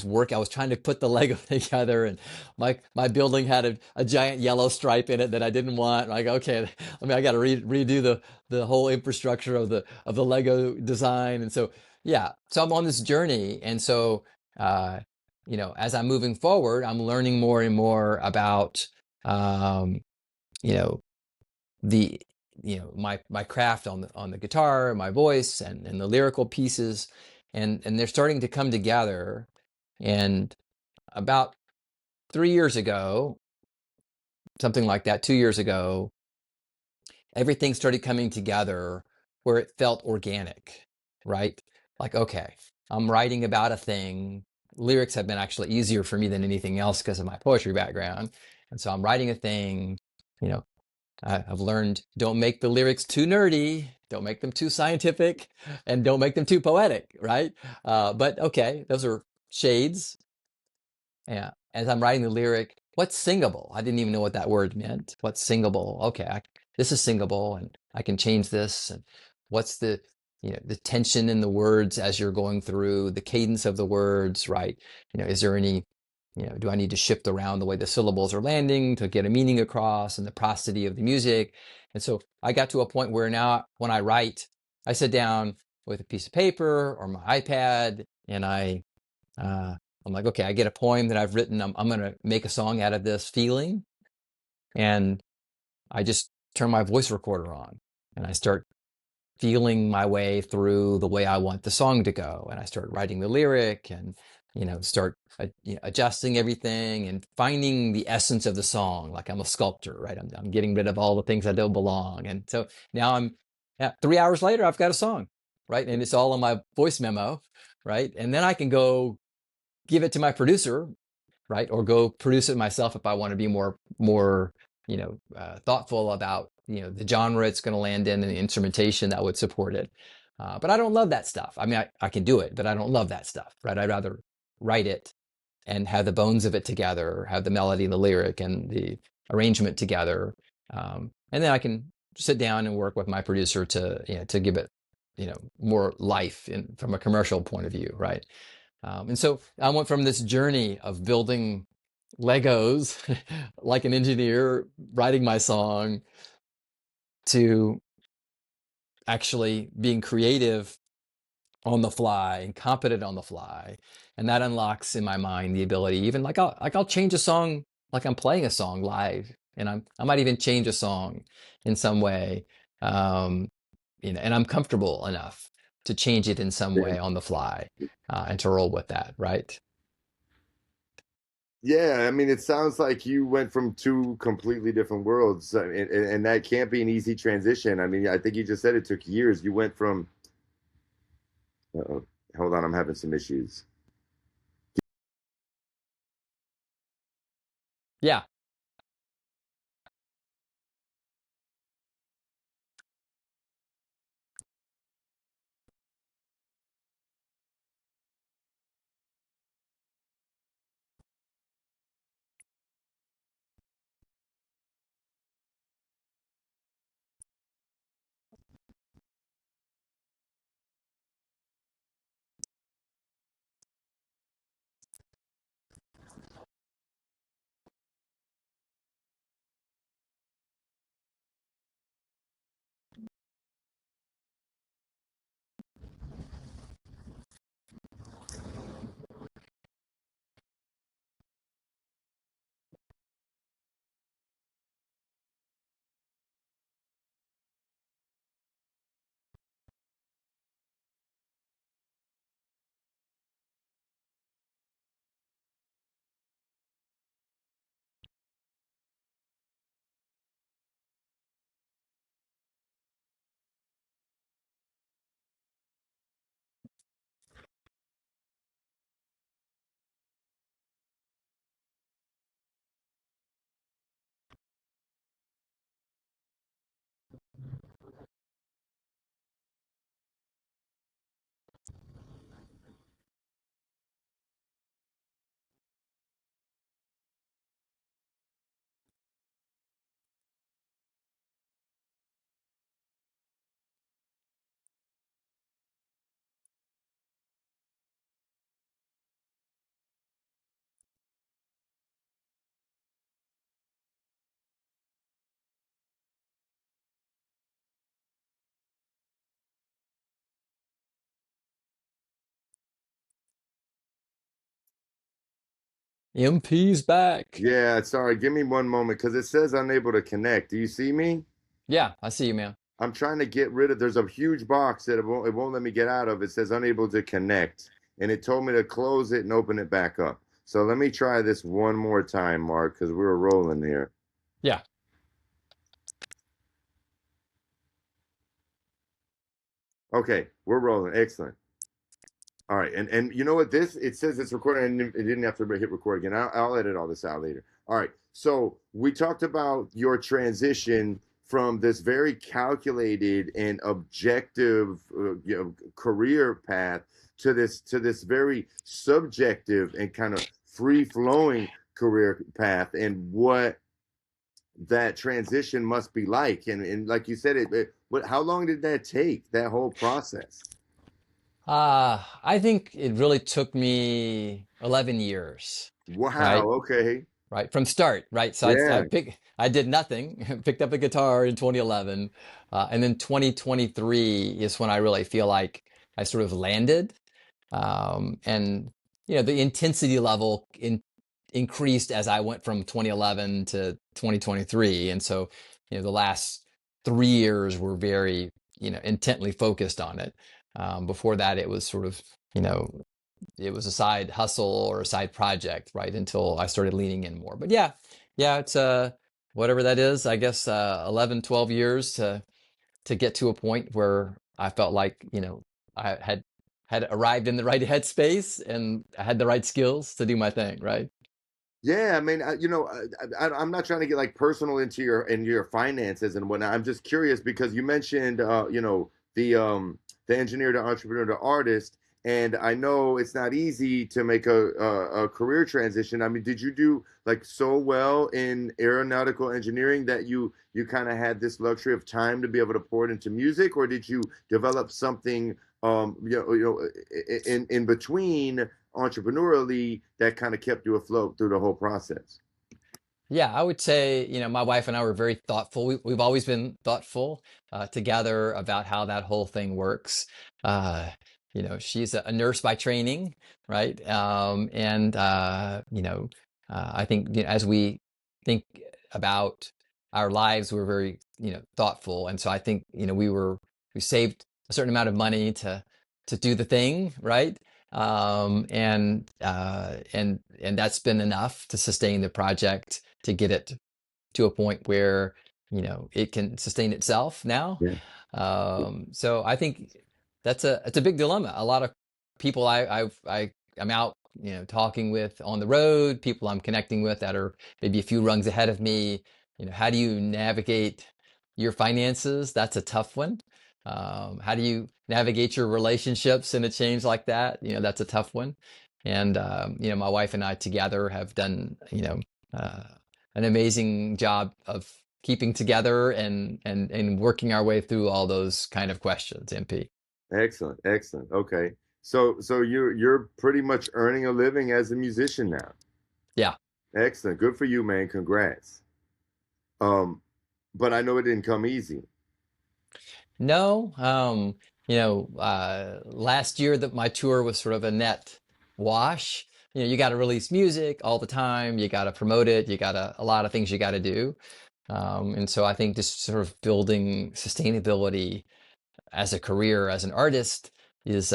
trying to put the Lego together, and my building had a giant yellow stripe in it that I didn't want. Like, okay, I got to redo the whole infrastructure of the Lego design. And so, yeah, so I'm on this journey. And so, as I'm moving forward, I'm learning more and more about, you know, the, my craft on the guitar, my voice, and the lyrical pieces, and they're starting to come together. And about 3 years ago, something like that, 2 years ago, everything started coming together where it felt organic, right? Like, okay, I'm writing about a thing. Lyrics have been actually easier for me than anything else because of my poetry background. And so I'm writing a thing, you know, I've learned don't make the lyrics too nerdy, don't make them too scientific, and don't make them too poetic, right? But okay, those are shades. Yeah. As I'm writing the lyric, what's singable? I didn't even know what that word meant. What's singable? Okay, this is singable, and I can change this. And what's the tension in the words as you're going through the cadence of the words, right? Is there any, do I need to shift around the way the syllables are landing to get a meaning across and the prosody of the music? And so I got to a point where now when I write, I sit down with a piece of paper or my iPad and uh, I'm like, okay, I get a poem that I've written. I'm going to make a song out of this feeling. And I just turn my voice recorder on and I start feeling my way through the way I want the song to go. And I start writing the lyric and, start adjusting everything and finding the essence of the song. Like I'm a sculptor, right? I'm getting rid of all the things that don't belong. And so now yeah, 3 hours later, I've got a song, right? And it's all in my voice memo, right? And then I can go give it to my producer, right? Or go produce it myself if I want to be more thoughtful about the genre it's going to land in and the instrumentation that would support it. But I don't love that stuff. I mean, I can do it, but I don't love that stuff, right? I'd rather write it and have the bones of it together, have the melody and the lyric and the arrangement together, and then I can sit down and work with my producer to give it more life from a commercial point of view, right? And so I went from this journey of building Legos like an engineer, writing my song, to actually being creative on the fly and competent on the fly. And that unlocks in my mind the ability, even like I'll change a song, like I'm playing a song live, and I might even change a song in some way, um, and I'm comfortable enough to change it in some way on the fly, and to roll with that, right? Yeah, I mean, it sounds like you went from two completely different worlds, and that can't be an easy transition. I mean, I think you just said it took years. You went from, uh hold on, I'm having some issues. Yeah. MP's back. Yeah, sorry, give me one moment because it says unable to connect. Do you see me? Yeah, I see you, man. I'm trying to get rid of, there's a huge box that it won't let me get out of. It says unable to connect. and it told me to close it and open it back up. So let me try this one more time, Mark, because we were rolling here. Yeah. Okay, we're rolling. Excellent. All right, and you know what? This it says it's recording, and it didn't have to hit record again. I'll edit all this out later. All right, so we talked about your transition from this very calculated and objective, career path to this very subjective and kind of free flowing career path, and what that transition must be like. And like you said, what? How long did that take? That whole process? I think it really took me 11 years, Wow. right? Okay. Right from start, right? So Yeah. I did nothing, picked up a guitar in 2011, and then 2023 is when I really feel like I sort of landed, and the intensity level increased as I went from 2011 to 2023, and so the last 3 years were very intently focused on it. Before that, it was sort of you know it was a side hustle or a side project, right? Until I started leaning in more. But yeah, it's whatever that is, I guess 11, 12 years to get to a point where I felt like, I had arrived in the right headspace and I had the right skills to do my thing, right? Yeah, I mean, I'm not trying to get like personal into your finances and whatnot. I'm just curious because you mentioned, the engineer, the entrepreneur, the artist, and I know it's not easy to make a career transition. I mean, did you do like so well in aeronautical engineering that you kind of had this luxury of time to be able to pour it into music, or did you develop something, in between entrepreneurially that kind of kept you afloat through the whole process? Yeah, I would say, my wife and I were very thoughtful. We've always been thoughtful together about how that whole thing works. Uh, she's a nurse by training, right? And I think as we think about our lives, we're very, thoughtful. And so I think, we saved a certain amount of money to do the thing, right? And that's been enough to sustain the project, to get it to a point where it can sustain itself now. Yeah. So I think it's a big dilemma. A lot of people I'm out talking with on the road, people I'm connecting with that are maybe a few rungs ahead of me. How do you navigate your finances? That's a tough one. How do you navigate your relationships in a change like that? That's a tough one. And my wife and I together have done uh, an amazing job of keeping together and working our way through all those kind of questions, MP. Excellent, excellent. Okay. So you're pretty much earning a living as a musician now. Yeah. Excellent. Good for you, man. Congrats. Um, but I know it didn't come easy. No, last year that my tour was sort of a net wash. You got to release music all the time. You got to promote it. You got a lot of things you got to do. And so I think just sort of building sustainability as a career, as an artist is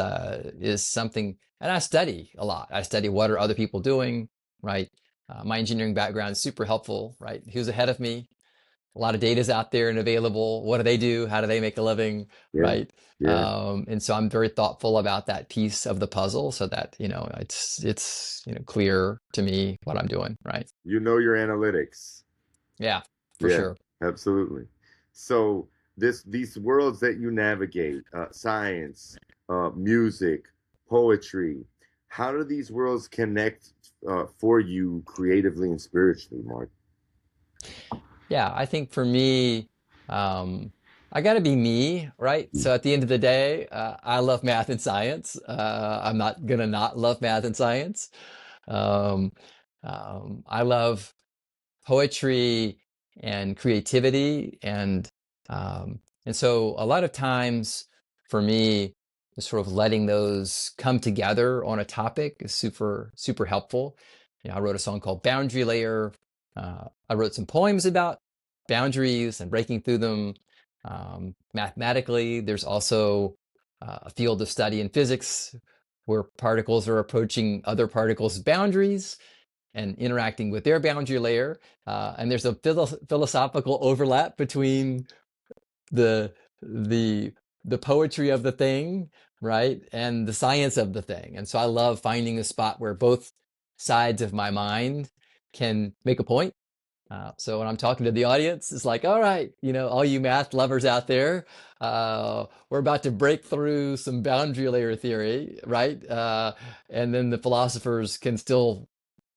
something, and I study a lot. I study what are other people doing, right? My engineering background is super helpful, right? Who's ahead of me? A lot of data is out there and available. What do they do? How do they make a living? Yeah, Right. yeah. And so I'm very thoughtful about that piece of the puzzle so that, it's clear to me what I'm doing. Right. You know your analytics. Yeah, for Yeah, sure. absolutely. So these worlds that you navigate, science, music, poetry, how do these worlds connect for you creatively and spiritually, Mark? Yeah. I think for me, I got to be me, right? So at the end of the day, I love math and science. I'm not going to not love math and science. Um, I love poetry and creativity and so a lot of times for me just sort of letting those come together on a topic is super super helpful. I wrote a song called Boundary Layer. I wrote some poems about boundaries and breaking through them. Mathematically, there's also a field of study in physics where particles are approaching other particles' boundaries and interacting with their boundary layer. And there's a philosophical overlap between the the the poetry of the thing, right, and the science of the thing. And so I love finding a spot where both sides of my mind can make a point. So when I'm talking to the audience, it's like, all right, all you math lovers out there, we're about to break through some boundary layer theory, right? And then the philosophers can still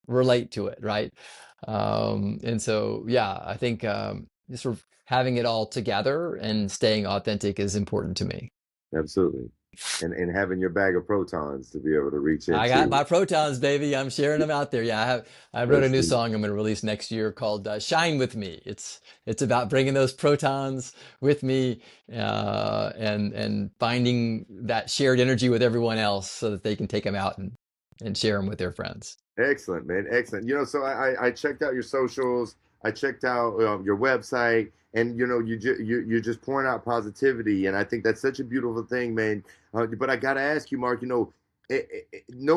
relate to it, right? And so, yeah, I think just sort of having it all together and staying authentic is important to me. Absolutely. And having your bag of protons to be able to reach I got into. my protons, baby. I'm sharing them out there. Yeah, I wrote a That's new the song I'm going to release next year called "Shine with Me." It's about bringing those protons with me, and finding that shared energy with everyone else so that they can take them out and share them with their friends. excellent, man. Excellent. So I checked out your socials. I checked out your website, and you just point out positivity, and I think that's such a beautiful thing, man. But I got to ask you, Mark. No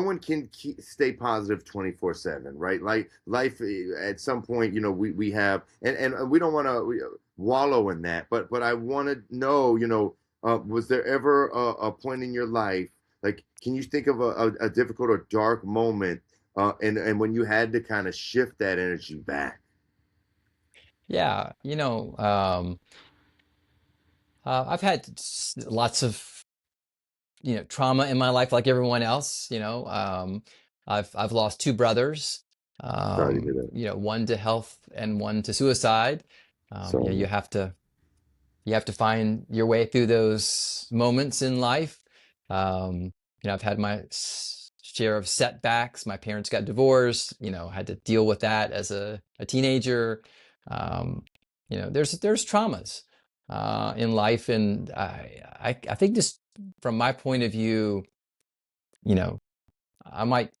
one can stay positive 24/7, right? Like life, at some point, we have, and we don't want to wallow in that. But I want to know, was there ever a point in your life, like, can you think of a difficult or dark moment? And when you had to kind of shift that energy back. Yeah, I've had lots of trauma in my life like everyone else. I've lost two brothers, Sorry to hear that. one to health and one to suicide. Sorry. You have to find your way through those moments in life. um, I've had my share of setbacks. My parents got divorced, had to deal with that as a teenager. um, there's traumas in life, and I think, just from my point of view, you know, I might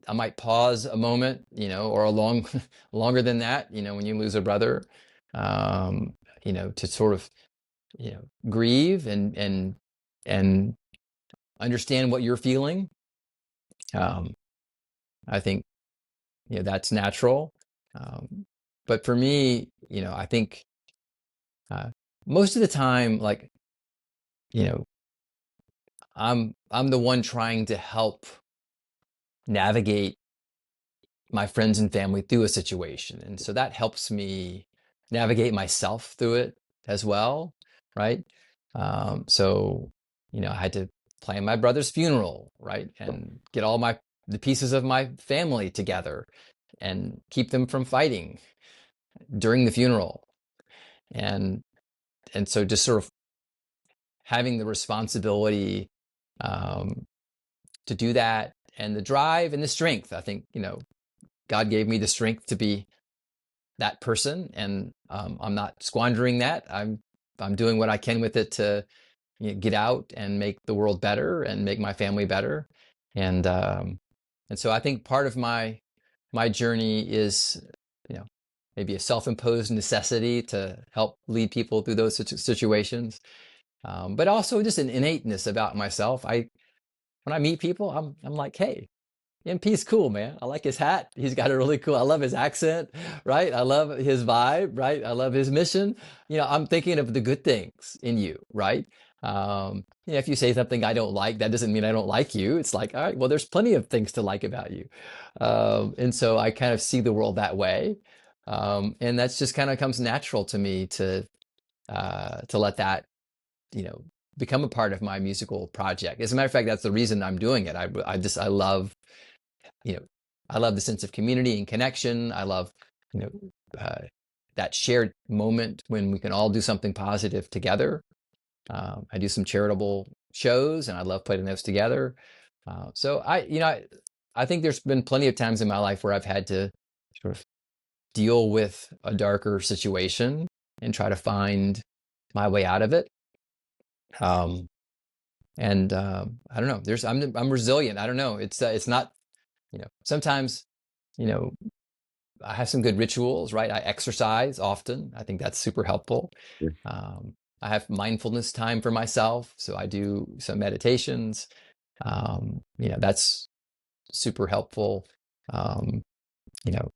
I might pause a moment, or a long longer than that, when you lose a brother, to sort of, grieve and understand what you're feeling. Um, I think, that's natural. Um, but for me, I think uh, most of the time, like, you know, I'm the one trying to help navigate my friends and family through a situation. And so that helps me navigate myself through it as well, right? So, I had to plan my brother's funeral, right? And get all the pieces of my family together and keep them from fighting during the funeral. And so just sort of having the responsibility um, to do that, and the drive and the strength. I think, God gave me the strength to be that person, and I'm not squandering that. I'm doing what I can with it to, get out and make the world better and make my family better. And so I think part of my journey is, maybe a self-imposed necessity to help lead people through those situations, but also just an innateness about myself. When I meet people, I'm like, hey, MP's cool, man. I like his hat. He's got a really cool, I love his accent, right? I love his vibe, right? I love his mission. I'm thinking of the good things in you, right? If you say something I don't like, that doesn't mean I don't like you. It's like, all right, well, there's plenty of things to like about you. And so I kind of see the world that way. And that's just kind of comes natural to me to let that, you know, become a part of my musical project. As a matter of fact, that's the reason I'm doing it. I love, you know, I love the sense of community and connection. I love, you know, uh, that shared moment when we can all do something positive together. I do some charitable shows, and I love putting those together. So I think there's been plenty of times in my life where I've had to sort of deal with a darker situation and try to find my way out of it. Um, and I don't know. I'm resilient. I don't know. It's not, sometimes, you know I have some good rituals, right? I exercise often. I think that's super helpful. Yeah. I have mindfulness time for myself, so I do some meditations. That's super helpful. Um, you know,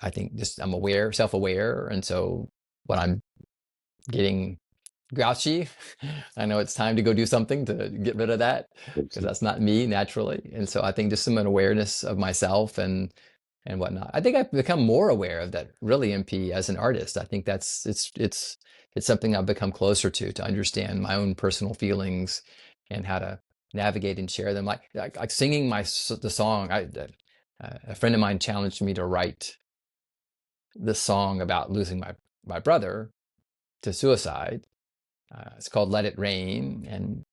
I think just I'm aware, self-aware. And so when I'm getting grouchy, I know it's time to go do something to get rid of that, because that's not me naturally. And so I think just some awareness of myself and whatnot. I think I've become more aware of that, really, MP, as an artist. I think that's it's something I've become closer to understand my own personal feelings and how to navigate and share them. Like singing the song. A friend of mine challenged me to write this song about losing my brother to suicide. It's called "Let It Rain," and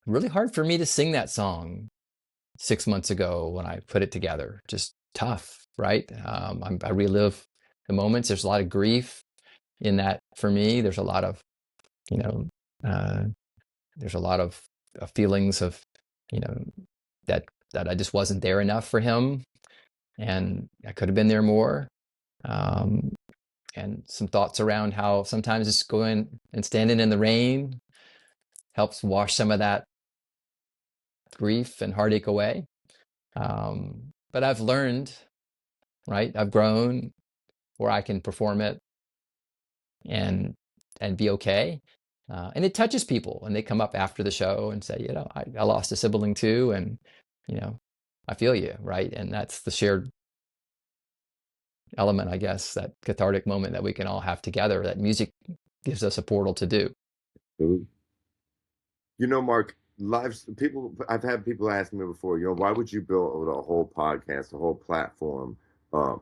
really hard for me to sing that song 6 months ago when I put it together. Just tough, right? I relive the moments. There's a lot of grief in that for me. There's a lot of, you know, uh, there's a lot of feelings of, you know, that I just wasn't there enough for him, and I could have been there more. Um, and some thoughts around how sometimes just going and standing in the rain helps wash some of that grief and heartache away. But I've learned, right? I've grown where I can perform it and be okay. And it touches people, and they come up after the show and say, I lost a sibling too, and you know, I feel you, right? And that's the shared element, I guess, that cathartic moment that we can all have together, that music gives us a portal to do. Mark, lives people. I've had people ask me before. Why would you build a whole podcast, a whole platform, uh,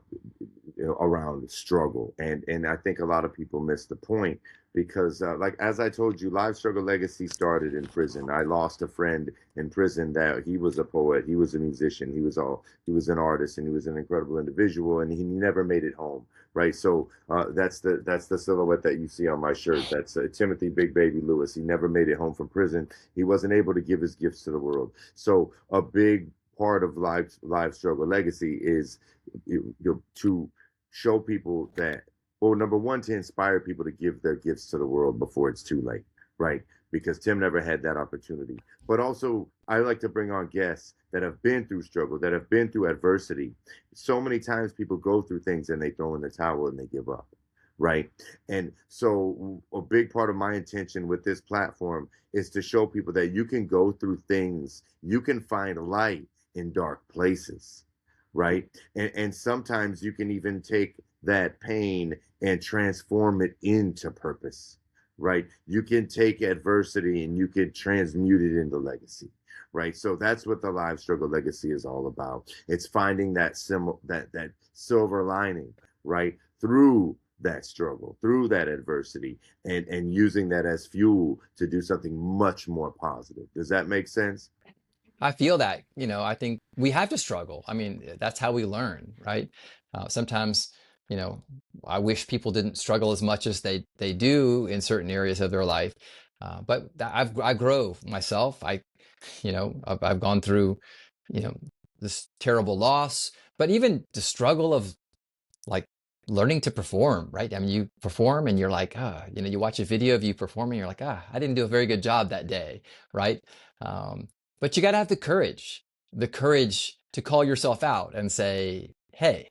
around struggle? And I think a lot of people miss the point because, like as I told you, Live Struggle Legacy started in prison. I lost a friend in prison that he was a poet, he was a musician, he was an artist, and he was an incredible individual, and he never made it home. Right, so that's the silhouette that you see on my shirt. That's Timothy Big Baby Lewis. He never made it home from prison. He wasn't able to give his gifts to the world. So a big part of live struggle legacy is to show people that, well, number one, to inspire people to give their gifts to the world before it's too late, right? Because Tim never had that opportunity. But also, I like to bring on guests that have been through struggle, that have been through adversity. So many times people go through things and they throw in the towel and they give up, right? And so, a big part of my intention with this platform is to show people that you can go through things, you can find light in dark places, right? And sometimes you can even take that pain and transform it into purpose, right? You can take adversity and you can transmute it into legacy, right? So that's what the Live Struggle Legacy is all about. It's finding that that silver lining, right, through that struggle, through that adversity, and using that as fuel to do something much more positive. Does that make sense? I feel that, I think we have to struggle. I mean, that's how we learn, right? Sometimes, I wish people didn't struggle as much as they do in certain areas of their life. But I grow myself. I've gone through, you know, this terrible loss, but even the struggle of like learning to perform, right? I mean, you perform and you're like, you watch a video of you performing, you're like, I didn't do a very good job that day, right? Um, but you got to have the courage to call yourself out and say, hey,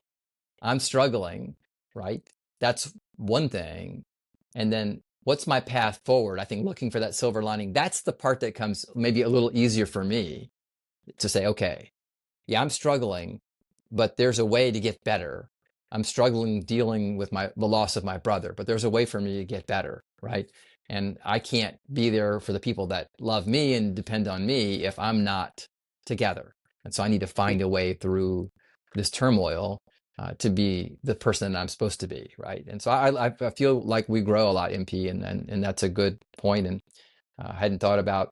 I'm struggling, right? That's one thing. And then what's my path forward? I think looking for that silver lining, that's the part that comes maybe a little easier for me to say, okay, yeah, I'm struggling, but there's a way to get better. I'm struggling dealing with the loss of my brother, but there's a way for me to get better, right? And I can't be there for the people that love me and depend on me if I'm not together. And so I need to find a way through this turmoil to be the person that I'm supposed to be, right? And so I feel like we grow a lot, MP, and that's a good point. And I hadn't thought about,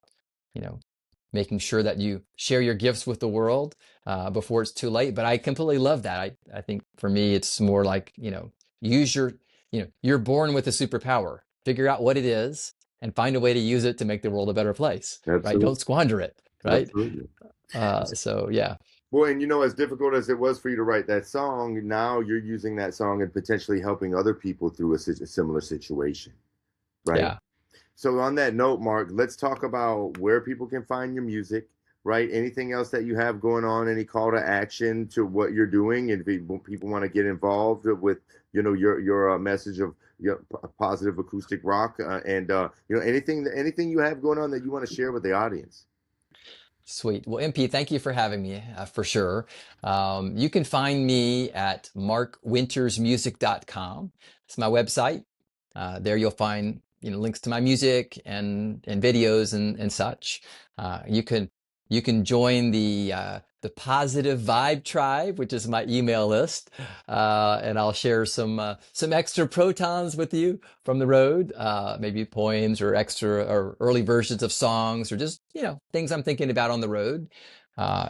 you know, making sure that you share your gifts with the world before it's too late. But I completely love that. I think for me, it's more like, use you're born with a superpower. Figure out what it is and find a way to use it to make the world a better place, right? Don't Absolutely. squander it, right? Absolutely. So yeah. Well, and as difficult as it was for you to write that song, now you're using that song and potentially helping other people through a similar situation, right? Yeah. So on that note, Mark, let's talk about where people can find your music, right? Anything else that you have going on? Any call to action to what you're doing? And people want to get involved with, your message of positive acoustic rock, and anything you have going on that you want to share with the audience. Sweet. Well, MP, thank you for having me, for sure. You can find me at markwintersmusic.com. It's my website. There you'll find links to my music and videos and such. You can join the Positive Vibe Tribe, which is my email list, and I'll share some extra protons with you from the road, maybe poems or extra or early versions of songs or just things I'm thinking about on the road,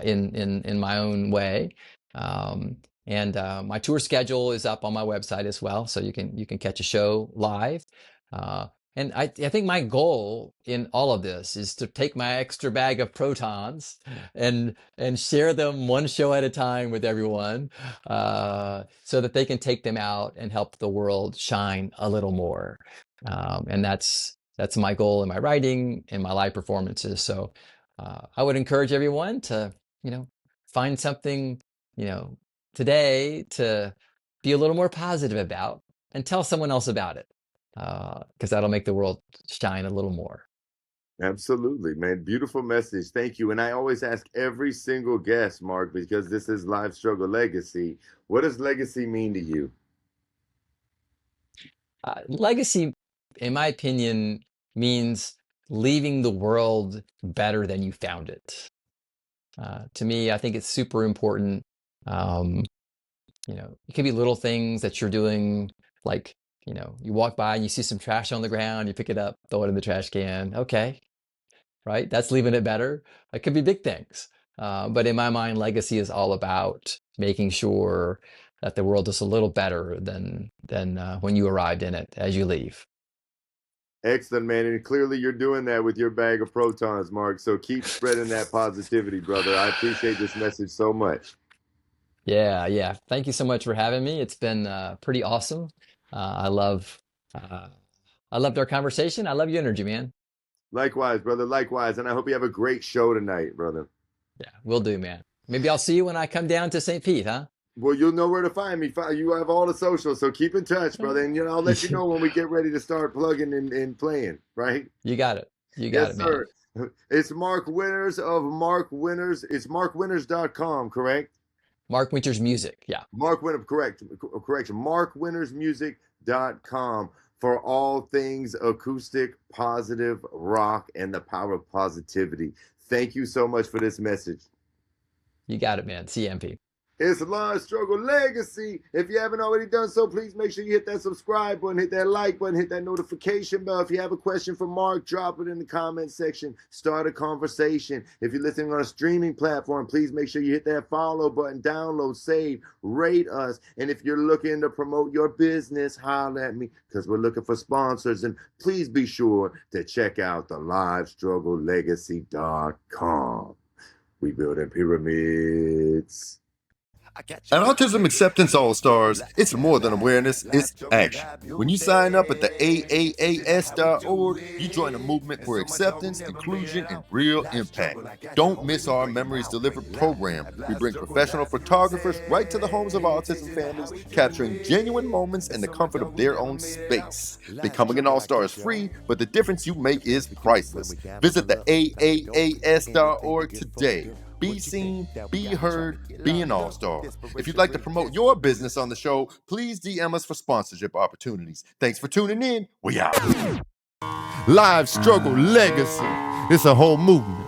in my own way. And my tour schedule is up on my website as well, so you can catch a show live. And I think my goal in all of this is to take my extra bag of protons and share them one show at a time with everyone, so that they can take them out and help the world shine a little more. And that's my goal in my writing and my live performances. So I would encourage everyone to find something today to be a little more positive about and tell someone else about it, because that'll make the world shine a little more. Absolutely, man. Beautiful message. Thank you. And I always ask every single guest, Mark, because this is Live Struggle Legacy. What does legacy mean to you? Legacy, in my opinion, means leaving the world better than you found it. To me, I think it's super important. It could be little things that you're doing, like, you walk by and you see some trash on the ground, you pick it up, throw it in the trash can. Okay, right? That's leaving it better. It could be big things. But in my mind, legacy is all about making sure that the world is a little better than when you arrived in it as you leave. Excellent, man. And clearly you're doing that with your bag of protons, Mark. So keep spreading that positivity, brother. I appreciate this message so much. Yeah. Thank you so much for having me. It's been pretty awesome. I loved our conversation. I love your energy, man. Likewise, brother. Likewise. And I hope you have a great show tonight, brother. Yeah, will do, man. Maybe I'll see you when I come down to St. Pete, huh? Well, you'll know where to find me. You have all the socials, so keep in touch, brother. And I'll let you know when we get ready to start plugging and playing, right? You got it. You got Yes, it, man. sir. It's Mark Winters of Mark Winters. It's markwinters.com, correct? Mark Winters Music. Yeah. Mark Winters, correction. markwintersmusic.com for all things acoustic, positive rock, and the power of positivity. Thank you so much for this message. You got it, man. CMP. It's Live Struggle Legacy. If you haven't already done so, please make sure you hit that subscribe button, hit that like button, hit that notification bell. If you have a question for Mark, drop it in the comment section. Start a conversation. If you're listening on a streaming platform, please make sure you hit that follow button, download, save, rate us. And if you're looking to promote your business, holler at me, because we're looking for sponsors. And please be sure to check out the livestrugglelegacy.com. We building pyramids. At Autism Acceptance All Stars, it's more than awareness, it's action. When you sign up at the AAAS.org, you join a movement for acceptance, inclusion, and real impact. Don't miss our Memories Delivered program. We bring professional photographers right to the homes of autism families, capturing genuine moments in the comfort of their own space. Becoming an All-Star is free, but the difference you make is priceless. Visit the AAAS.org today. Be seen, be heard, be an all-star. If you'd like to promote your business on the show, please DM us for sponsorship opportunities. Thanks for tuning in. We out. Live Struggle Legacy. It's a whole movement.